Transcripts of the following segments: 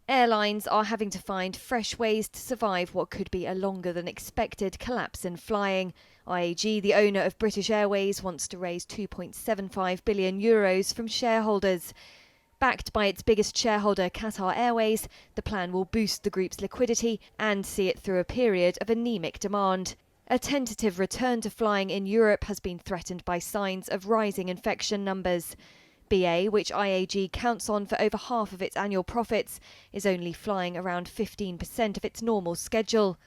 Airlines are having to find fresh ways to survive what could be a longer than expected collapse in flying. IAG, the owner of British Airways, wants to raise €2.75 billion from shareholders. Backed by its biggest shareholder, Qatar Airways, the plan will boost the group's liquidity and see it through a period of anemic demand. A tentative return to flying in Europe has been threatened by signs of rising infection numbers. BA, which IAG counts on for over half of its annual profits, is only flying around 15% of its normal schedule.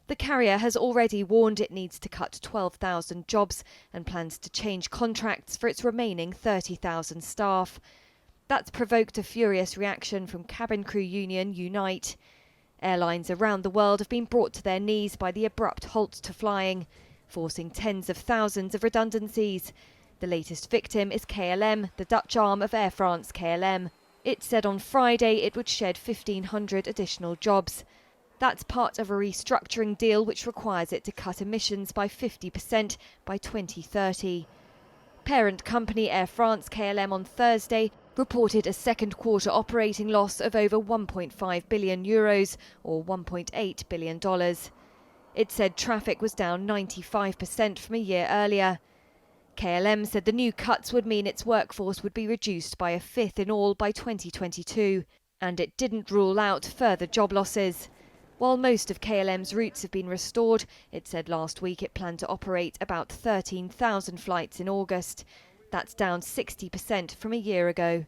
The carrier has already warned it needs to cut 12,000 jobs and plans to change contracts for its remaining 30,000 staff. That's provoked a furious reaction from cabin crew union Unite. Airlines around the world have been brought to their knees by the abrupt halt to flying, forcing tens of thousands of redundancies. The latest victim is KLM, the Dutch arm of Air France-KLM. It said on Friday it would shed 1,500 additional jobs. That's part of a restructuring deal which requires it to cut emissions by 50% by 2030. Parent company Air France-KLM on Thursday reported a second quarter operating loss of over €1.5 billion, or $1.8 billion. It said traffic was down 95% from a year earlier. KLM said the new cuts would mean its workforce would be reduced by a fifth in all by 2022, and it didn't rule out further job losses. While most of KLM's routes have been restored, it said last week it planned to operate about 13,000 flights in August. That's down 60% from a year ago.